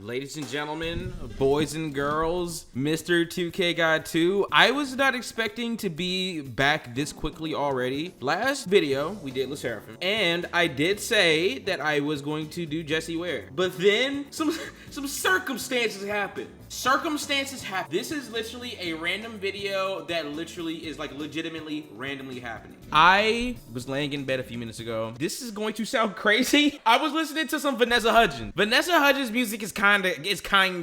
Ladies and gentlemen, boys and girls, Mr. 2K Guy 2. I was not expecting to be back this quickly already. Last video, we did Le Seraphim, and I did say that I was going to do Jessie Ware. But then, some circumstances happened. This is literally a random video that literally is like legitimately randomly happening. I was laying in bed a few minutes ago. This is going to sound crazy. I was listening to some Vanessa Hudgens. Vanessa Hudgens music is kinda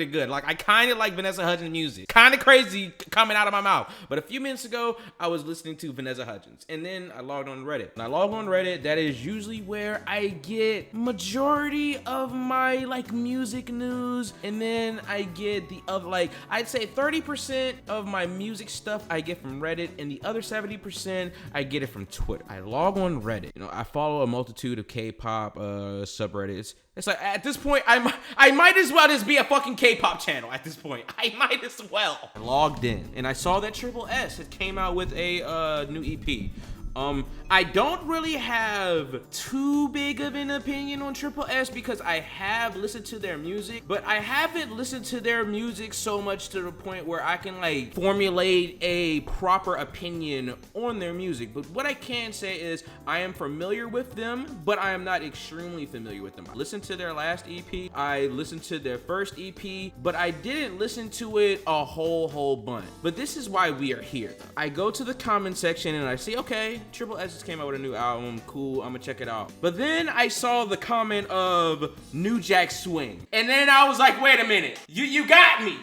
good. Like, I kinda like Vanessa Hudgens music. Kinda crazy coming out of my mouth. But a few minutes ago, I was listening to Vanessa Hudgens. And then I logged on Reddit. When I log on Reddit, that is usually where I get majority of my like music news. And then I get the other, like, I'd say 30% of my music stuff I get from Reddit, and the other 70% I get it from Twitter. I log on Reddit. You know, I follow a multitude of K-pop subreddits. It's like, at this point, I might as well just be a fucking K-pop channel at this point. I might as well. I logged in, and I saw that tripleS had came out with a new EP. I don't really have too big of an opinion on tripleS because I have listened to their music, but I haven't listened to their music so much to the point where I can like formulate a proper opinion on their music. But what I can say is I am familiar with them, but I am not extremely familiar with them. I listened to their last EP, I listened to their first EP, but I didn't listen to it a whole bunch. But this is why we are here. I go to the comment section and I see, okay, tripleS just came out with a new album, cool, I'm gonna check it out. But then I saw the comment of New Jack Swing, and then I was like, wait a minute, you got me.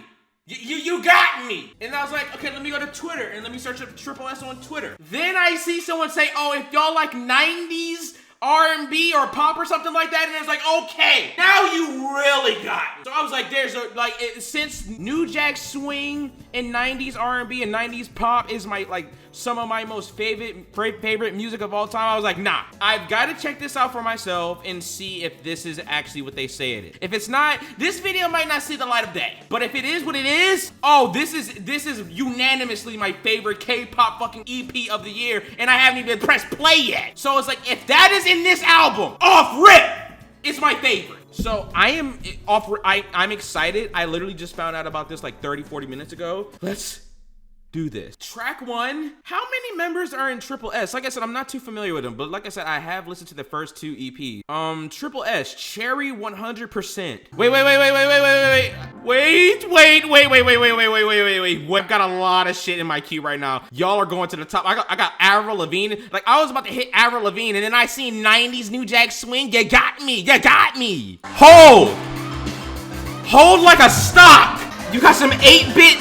You got me. And I was like, okay, let me go to Twitter and let me search up tripleS on Twitter. Then I see someone say, oh, if y'all like 90s R&B or pop or something like that, and it's like, okay, now you really got me. So I was like, since New Jack Swing and 90s R&B and 90s pop is my like some of my most favorite music of all time, I was like, nah, I've got to check this out for myself and see if this is actually what they say it is. If it's not, this video might not see the light of day. But if it is what it is, oh, this is unanimously my favorite K-pop fucking EP of the year, and I haven't even pressed play yet. So it's like, if that is in this album, off rip, it's my favorite. So I'm excited. I literally just found out about this like 30-40 minutes ago. Let's do this. Track 1. How many members are in tripleS? Like I said, I'm not too familiar with them, but like I said, I have listened to the first 2 EPs. tripleS, Cherry 100%. Wait. I've got a lot of shit in my queue right now. Y'all are going to the top. I got Avril Lavigne. Like, I was about to hit Avril Lavigne, and then I seen 90s New Jack Swing. You got me. Hold like a stock. You got some 8-bit.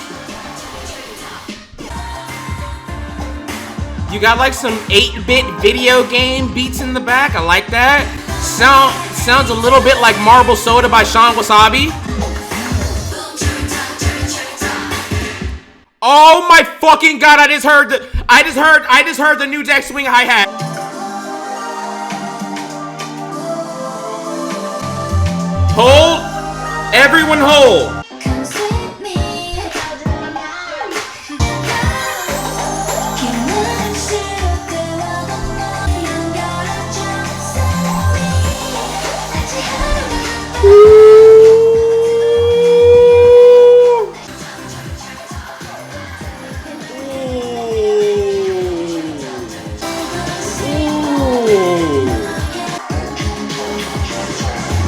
You got like some 8-bit video game beats in the back. I like that. Sounds a little bit like Marble Soda by Sean Wasabi. Oh my fucking god! I just heard the New Jack Swing hi-hat. Hold, everyone hold.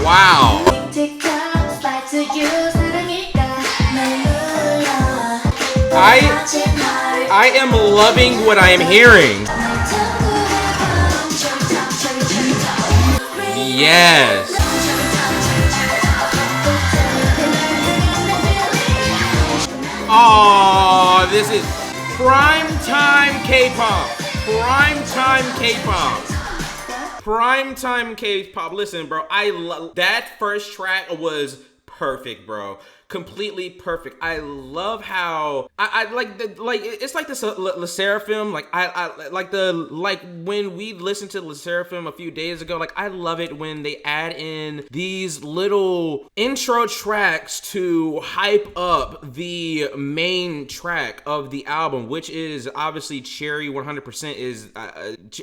Wow. I am loving what I am hearing. Yes. Oh, this is primetime K-pop. Primetime K-pop. Listen, bro, that first track was perfect, bro. completely perfect. I love how I like the it's like this Le Seraphim. Like I like the when we listened to Le Seraphim a few days ago. Like I love it when they add in these little intro tracks to hype up the main track of the album, which is obviously Cherry 100% is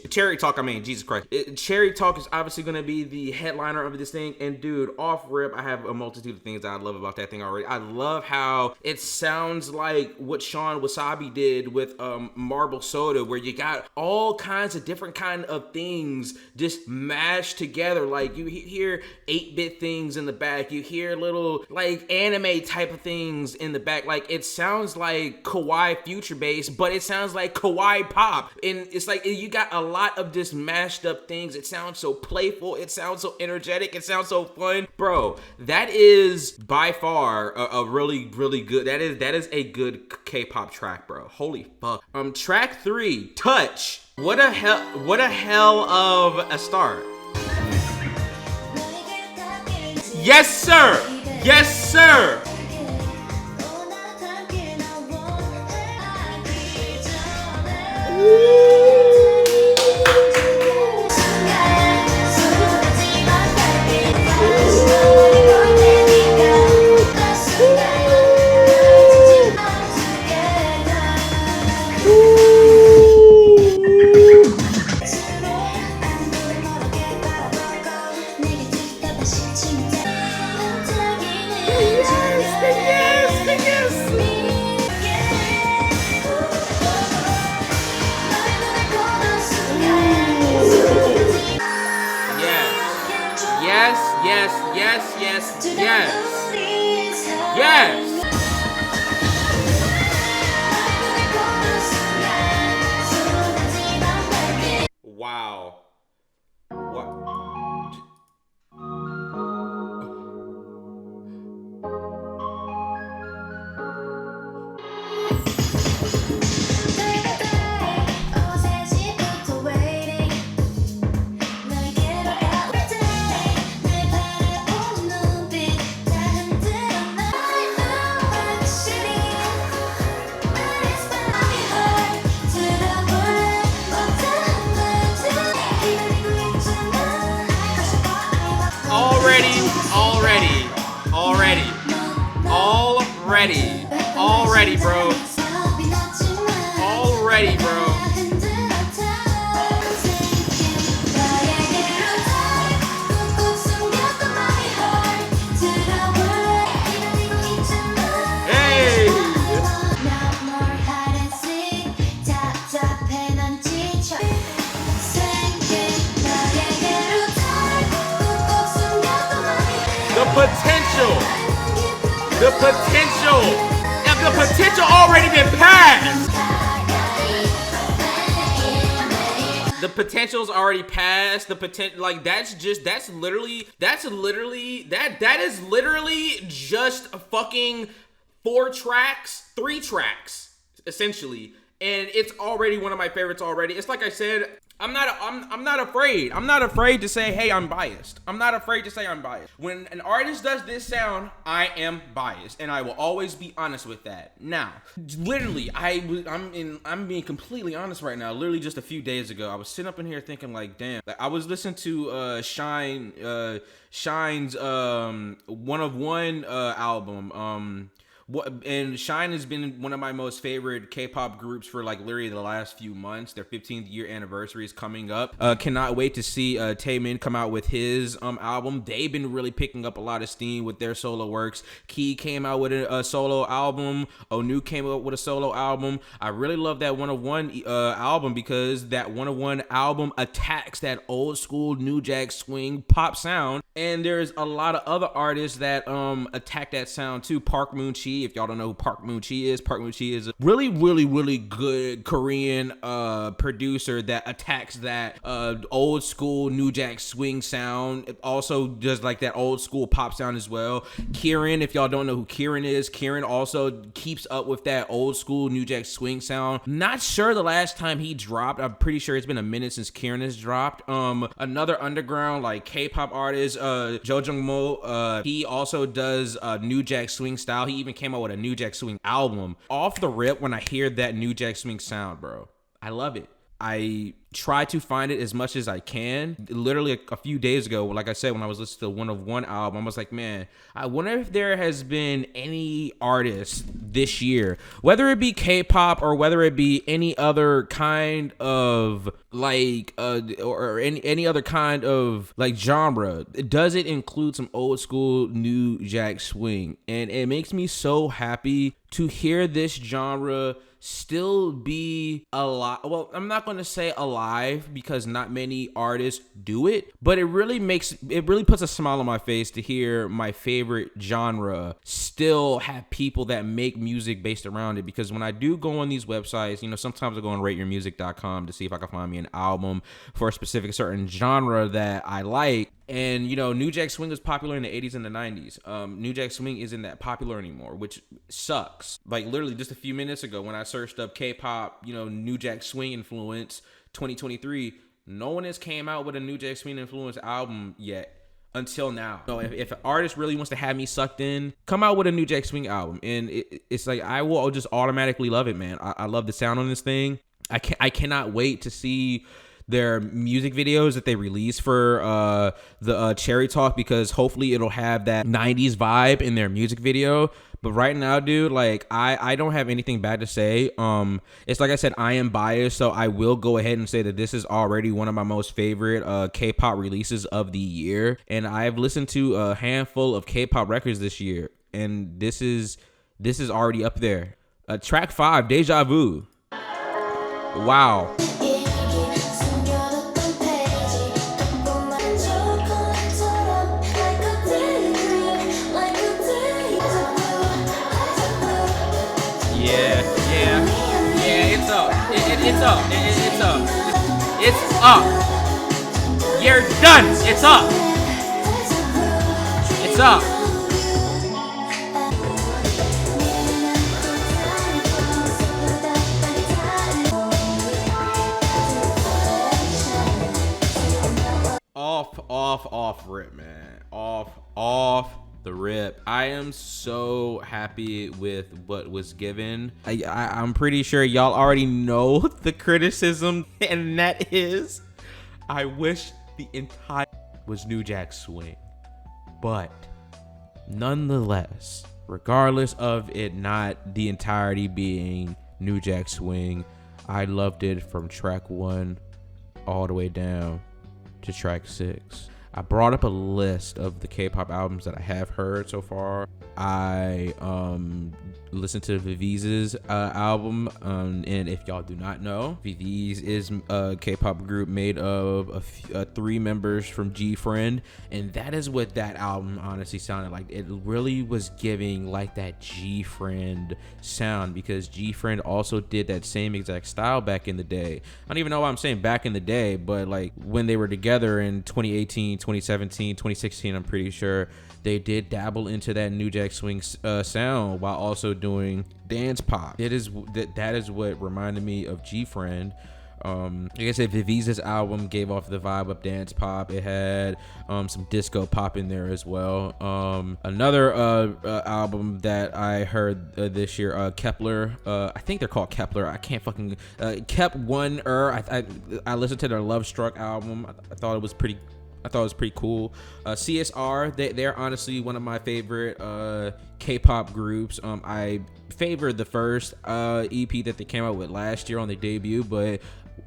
Cherry Talk. I mean, Jesus Christ, Cherry Talk is obviously going to be the headliner of this thing. And dude, off rip, I have a multitude of things that I love about that thing already. I love how it sounds like what Sean Wasabi did with Marble Soda, where you got all kinds of different kind of things just mashed together. Like you hear 8-bit things in the back, you hear little like anime type of things in the back. Like it sounds like kawaii future bass, but it sounds like kawaii pop, and it's like you got a lot of just mashed up things. It sounds so playful, it sounds so energetic, it sounds so fun, bro. That is by far a really good, that is a good K-pop track, bro. Holy fuck. Track 3, Touch. What a hell of a start. Yes sir, yes sir. Yes. Wow. What? Already, bro. Already, bro. Hey! The potential. If the potential already been passed. The potential's already passed. The potential, like that is literally just a fucking 3 tracks, essentially. And it's already one of my favorites already. It's like I said, I'm not afraid. I'm not afraid to say, hey, I'm biased. I'm not afraid to say I'm biased. When an artist does this sound, I am biased, and I will always be honest with that. Now, literally, I'm being completely honest right now. Literally, just a few days ago, I was sitting up in here thinking, like, damn. Like, I was listening to Shine's One of One album. And Shine has been one of my most favorite K-pop groups for like literally the last few months. Their 15th year anniversary is coming up. Cannot wait to see Taemin come out with his album. They've been really picking up a lot of steam with their solo works. Key came out with a solo album. Onu came out with a solo album. I really love that One of One album because that One of One album attacks that old school New Jack Swing pop sound. And there's a lot of other artists that attack that sound too. Park Moon-chi, if y'all don't know who Park Moon-chi is a really good Korean producer that attacks that old school New Jack Swing sound. It also does like that old school pop sound as well. Kieran, if y'all don't know who Kieran is, Kieran also keeps up with that old school New Jack Swing sound. Not sure the last time he dropped. I'm pretty sure it's been a minute since Kieran has dropped. Another underground like K-pop artist, Jo Jung Mo, he also does New Jack Swing style. He even came out with a New Jack Swing album. Off the rip, when I hear that New Jack Swing sound, bro, I love it. I try to find it as much as I can. Literally a few days ago, like I said, when I was listening to One of One album, I was like, man, I wonder if there has been any artist this year, whether it be K-pop or whether it be any other kind of like or any other kind of like genre, does it include some old school New Jack Swing? And it makes me so happy to hear this genre still be alive. Well, I'm not going to say alive because not many artists do it, but it really puts a smile on my face to hear my favorite genre still have people that make music based around it. Because when I do go on these websites, you know, sometimes I go on rateyourmusic.com to see if I can find me an album for a specific certain genre that I like. And, you know, New Jack Swing was popular in the 80s and the 90s. New Jack Swing isn't that popular anymore, which sucks. Like, literally just a few minutes ago when I searched up K-pop, you know, New Jack Swing influence 2023, no one has came out with a New Jack Swing influence album yet until now. So if an artist really wants to have me sucked in, come out with a New Jack Swing album. And it's like, I will just automatically love it, man. I love the sound on this thing. I cannot wait to see their music videos that they release for the Cherry Talk, because hopefully it'll have that 90s vibe in their music video. But right now, dude, like I don't have anything bad to say. It's like I said, I am biased, so I will go ahead and say that this is already one of my most favorite K-pop releases of the year. And I've listened to a handful of K-pop records this year, and this is already up there. Track 5, Deja Vu. Wow. It's up. It's up. You're done. It's up. It's up. Off rip, man. Off the rip. I am so happy with what was given. I'm pretty sure y'all already know the criticism, and that is, I wish the entire was New Jack Swing. But nonetheless, regardless of it not the entirety being New Jack Swing, I loved it from track 1 all the way down to track 6. I brought up a list of the K-pop albums that I have heard so far. I listened to Vivise's album, and if y'all do not know, Vivise is a K-pop group made of 3 members from G-Friend, and that is what that album honestly sounded like. It really was giving like that G-Friend sound, because G-Friend also did that same exact style back in the day. I don't even know why I'm saying back in the day, but like when they were together in 2018, 2017, 2016, I'm pretty sure they did dabble into that New Jack Swing sound while also doing dance pop. That is what reminded me of G-Friend. Like I said, Vivise's album gave off the vibe of dance pop. It had some disco pop in there as well. Another album that I heard this year, Kepler. I think they're called Kepler. I can't fucking Kep One. I listened to their Love Struck album. I thought it was pretty cool. CSR, they're honestly one of my favorite K-pop groups. I favored the first EP that they came out with last year on their debut, but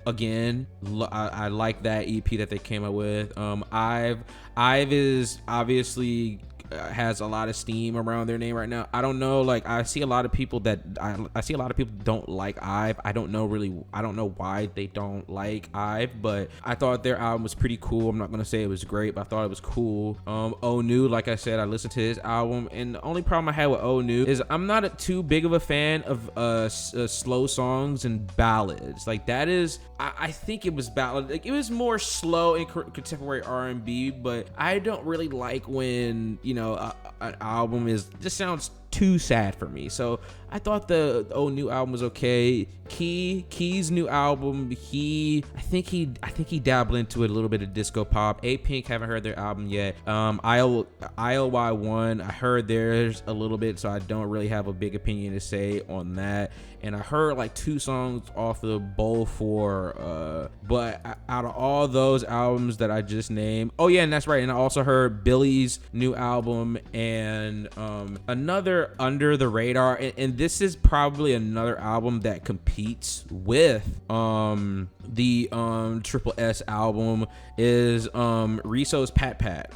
again, I like that EP that they came out with. IVE is obviously has a lot of steam around their name right now. I don't know, like I see a lot of people don't like IVE. I don't know why they don't like IVE, but I thought their album was pretty cool. I'm not gonna say it was great, but I thought it was cool. ONU, like I said, I listened to his album, and the only problem I had with ONU is I'm not too big of a fan of slow songs and ballads. Like that is, I think it was ballad. Like it was more slow and contemporary R&B, but I don't really like when, you know, an album just sounds too sad for me. So I thought the new album was okay. Key's new album, I think he dabbled into it a little bit of disco pop. A-Pink, haven't heard their album yet. ILY1, I heard theirs a little bit, so I don't really have a big opinion to say on that. And I heard like 2 songs off of Bowl 4, but out of all those albums that I just named, oh yeah, and that's right, and I also heard Billy's new album and another Under the Radar, and this is probably another album that competes with the tripleS album is Riso's Pat Pat.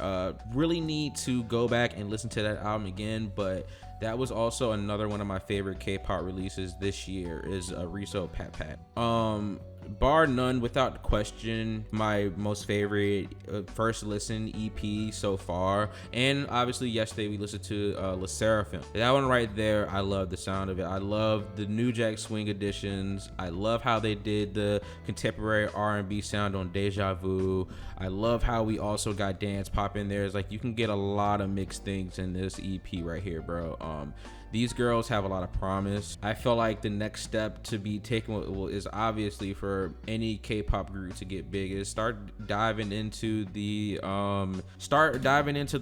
Really need to go back and listen to that album again, but that was also another one of my favorite K-pop releases this year is Riso Pat Pat. Bar none, without question, my most favorite first listen EP so far. And obviously yesterday we listened to Le Seraphim. That one right there, I love the sound of it. I love the New Jack Swing editions. I love how they did the contemporary R&B sound on Deja Vu. I love how we also got dance pop in there. It's like you can get a lot of mixed things in this EP right here, bro. These girls have a lot of promise. I feel like the next step to be taken is obviously for any K-pop group to get big is start diving into the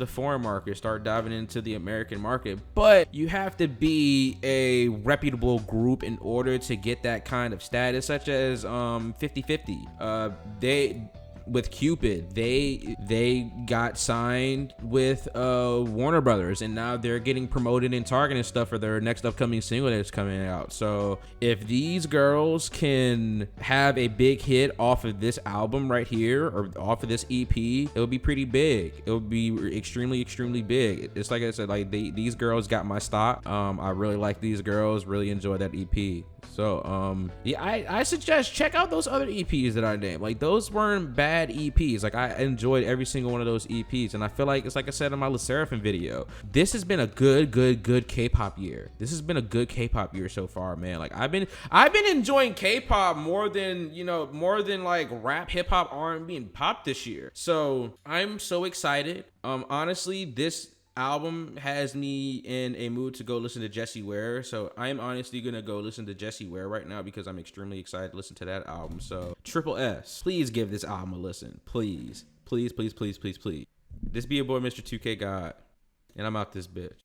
foreign market, start diving into the American market. But you have to be a reputable group in order to get that kind of status, such as 50/50. With Cupid, they got signed with Warner Brothers, and now they're getting promoted in Target and stuff for their next upcoming single that's coming out. So if these girls can have a big hit off of this album right here or off of this EP, it would be pretty big. It would be extremely big. It's like I said, like these girls got my stock. I really like these girls, really enjoy that EP. So yeah, I suggest check out those other EPs that I named. Like those weren't bad EPs. Like I enjoyed every single one of those EPs, and I feel like it's like I said in my Le Seraphim video, this has been a good K-pop year. This has been a good K-pop year so far, man. Like I've been enjoying K-pop more than like rap, hip hop, R&B, and pop this year. So I'm so excited. Honestly, this album has me in a mood to go listen to Jessie Ware, so I'm honestly gonna go listen to Jessie Ware right now because I'm extremely excited to listen to that album. So tripleS, please give this album a listen, please. This be your boy Mr. 2K God, and I'm out this bitch.